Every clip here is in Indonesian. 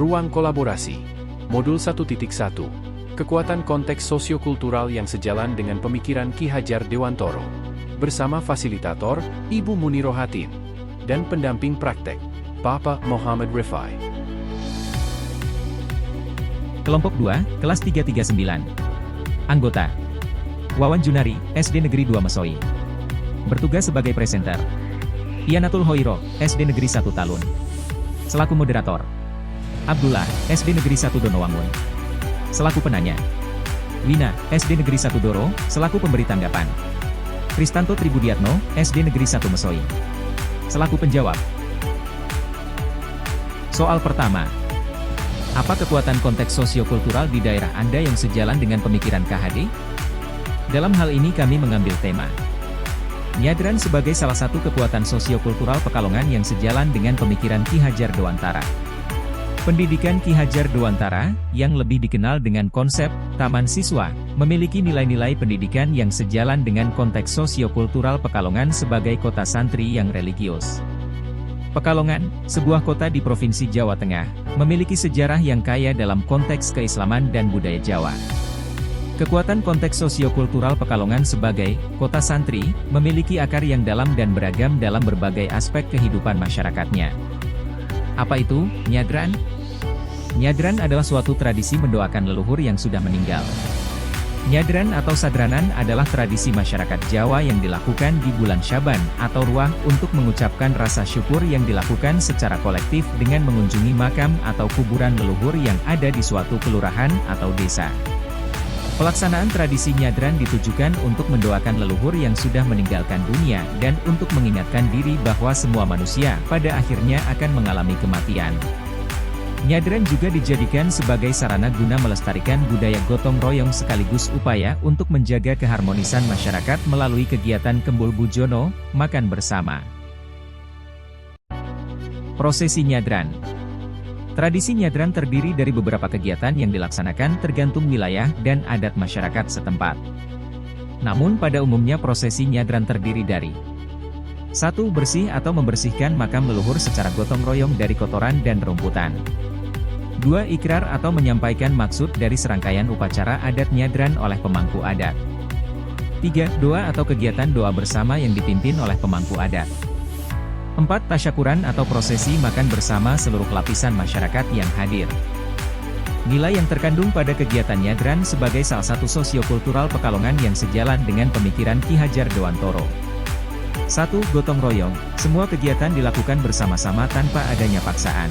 Ruang kolaborasi. Modul 1.1. Kekuatan konteks sosiokultural yang sejalan dengan pemikiran Ki Hajar Dewantoro. Bersama fasilitator, Ibu Munirohatin. Dan pendamping praktek, Bapak Muhammad Rifai. Kelompok 2, kelas 339. Anggota Wawan Junari, SD Negeri 2 Mesoi. Bertugas sebagai presenter. Ianatul Hoiro, SD Negeri 1 Talun. Selaku moderator. Abdullah, SD Negeri 1 Donowangun. Selaku penanya. Wina, SD Negeri 1 Doro, selaku pemberi tanggapan. Kristanto Tribudiatno, SD Negeri 1 Mesoi. Selaku penjawab. Soal pertama. Apa kekuatan konteks sosiokultural di daerah Anda yang sejalan dengan pemikiran KHD? Dalam hal ini kami mengambil tema Nyadran sebagai salah satu kekuatan sosiokultural Pekalongan yang sejalan dengan pemikiran Ki Hajar Dewantara. Pendidikan Ki Hajar Dewantara, yang lebih dikenal dengan konsep Taman Siswa, memiliki nilai-nilai pendidikan yang sejalan dengan konteks sosiokultural Pekalongan sebagai kota santri yang religius. Pekalongan, sebuah kota di Provinsi Jawa Tengah, memiliki sejarah yang kaya dalam konteks keislaman dan budaya Jawa. Kekuatan konteks sosiokultural Pekalongan sebagai kota santri, memiliki akar yang dalam dan beragam dalam berbagai aspek kehidupan masyarakatnya. Apa itu nyadran? Nyadran adalah suatu tradisi mendoakan leluhur yang sudah meninggal. Nyadran atau sadranan adalah tradisi masyarakat Jawa yang dilakukan di bulan Syaban atau Ruah untuk mengucapkan rasa syukur yang dilakukan secara kolektif dengan mengunjungi makam atau kuburan leluhur yang ada di suatu kelurahan atau desa. Pelaksanaan tradisi nyadran ditujukan untuk mendoakan leluhur yang sudah meninggalkan dunia dan untuk mengingatkan diri bahwa semua manusia pada akhirnya akan mengalami kematian. Nyadran juga dijadikan sebagai sarana guna melestarikan budaya gotong royong sekaligus upaya untuk menjaga keharmonisan masyarakat melalui kegiatan Kembul Bujono, makan bersama. Prosesi nyadran. Tradisi nyadran terdiri dari beberapa kegiatan yang dilaksanakan tergantung wilayah dan adat masyarakat setempat. Namun pada umumnya prosesi nyadran terdiri dari 1. Bersih atau membersihkan makam leluhur secara gotong royong dari kotoran dan rumputan. 2. Ikrar atau menyampaikan maksud dari serangkaian upacara adat nyadran oleh pemangku adat. 3. Doa atau kegiatan doa bersama yang dipimpin oleh pemangku adat. 4. Tasyakuran atau prosesi makan bersama seluruh lapisan masyarakat yang hadir. Nilai yang terkandung pada kegiatan nyadran sebagai salah satu sosiokultural Pekalongan yang sejalan dengan pemikiran Ki Hajar Dewantoro. 1. Gotong royong, semua kegiatan dilakukan bersama-sama tanpa adanya paksaan.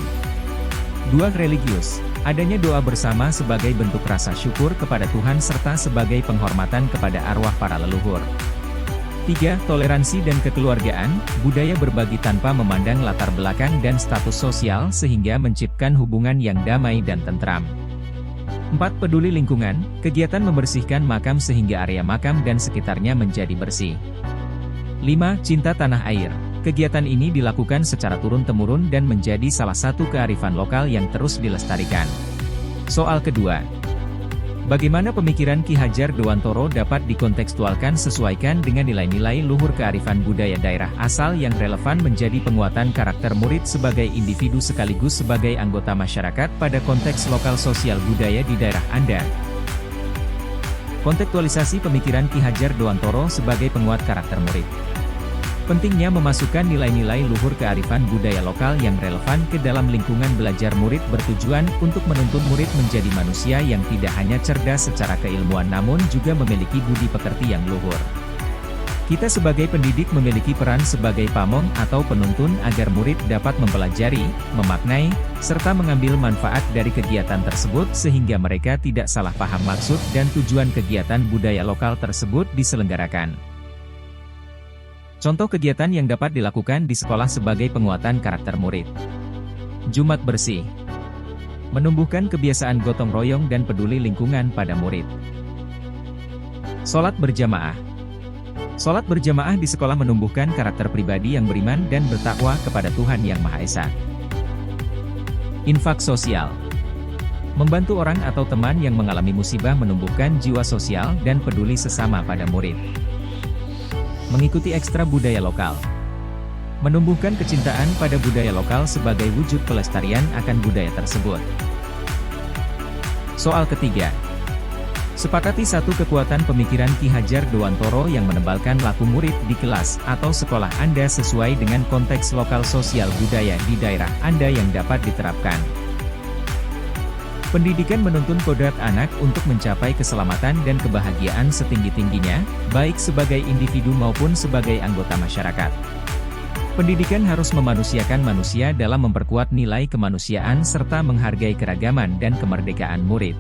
2. Religius, adanya doa bersama sebagai bentuk rasa syukur kepada Tuhan serta sebagai penghormatan kepada arwah para leluhur. 3. Toleransi dan kekeluargaan, budaya berbagi tanpa memandang latar belakang dan status sosial sehingga menciptakan hubungan yang damai dan tentram. 4. Peduli lingkungan, kegiatan membersihkan makam sehingga area makam dan sekitarnya menjadi bersih. 5. Cinta tanah air. Kegiatan ini dilakukan secara turun-temurun dan menjadi salah satu kearifan lokal yang terus dilestarikan. Soal kedua. Bagaimana pemikiran Ki Hajar Dewantoro dapat dikontekstualkan sesuaikan dengan nilai-nilai luhur kearifan budaya daerah asal yang relevan menjadi penguatan karakter murid sebagai individu sekaligus sebagai anggota masyarakat pada konteks lokal sosial budaya di daerah Anda? Kontekstualisasi pemikiran Ki Hajar Dewantoro sebagai penguat karakter murid. Pentingnya memasukkan nilai-nilai luhur kearifan budaya lokal yang relevan ke dalam lingkungan belajar murid bertujuan untuk menuntun murid menjadi manusia yang tidak hanya cerdas secara keilmuan namun juga memiliki budi pekerti yang luhur. Kita sebagai pendidik memiliki peran sebagai pamong atau penuntun agar murid dapat mempelajari, memaknai, serta mengambil manfaat dari kegiatan tersebut sehingga mereka tidak salah paham maksud dan tujuan kegiatan budaya lokal tersebut diselenggarakan. Contoh kegiatan yang dapat dilakukan di sekolah sebagai penguatan karakter murid. Jumat bersih. Menumbuhkan kebiasaan gotong royong dan peduli lingkungan pada murid. Sholat berjamaah. Sholat berjamaah di sekolah menumbuhkan karakter pribadi yang beriman dan bertakwa kepada Tuhan Yang Maha Esa. Infak sosial. Membantu orang atau teman yang mengalami musibah menumbuhkan jiwa sosial dan peduli sesama pada murid. Mengikuti ekstra budaya lokal. menumbuhkan kecintaan pada budaya lokal sebagai wujud pelestarian akan budaya tersebut. Soal ketiga. Sepakati satu kekuatan pemikiran Ki Hajar Dewantoro yang menebalkan laku murid di kelas atau sekolah Anda sesuai dengan konteks lokal sosial budaya di daerah Anda yang dapat diterapkan. Pendidikan menuntun kodrat anak untuk mencapai keselamatan dan kebahagiaan setinggi-tingginya, baik sebagai individu maupun sebagai anggota masyarakat. Pendidikan harus memanusiakan manusia dalam memperkuat nilai kemanusiaan serta menghargai keragaman dan kemerdekaan murid.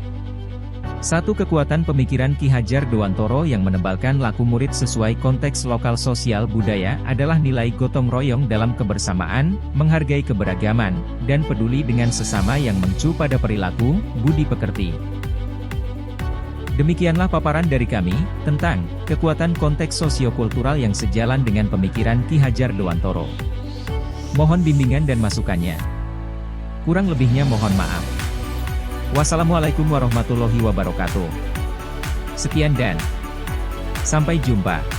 Satu kekuatan pemikiran Ki Hajar Dewantoro yang menebalkan laku murid sesuai konteks lokal sosial budaya adalah nilai gotong royong dalam kebersamaan, menghargai keberagaman, dan peduli dengan sesama yang mengacu pada perilaku, budi pekerti. Demikianlah paparan dari kami, tentang kekuatan konteks sosiokultural yang sejalan dengan pemikiran Ki Hajar Dewantoro. Mohon bimbingan dan masukannya. Kurang lebihnya mohon maaf. Wassalamualaikum warahmatullahi wabarakatuh. Sekian dan sampai jumpa.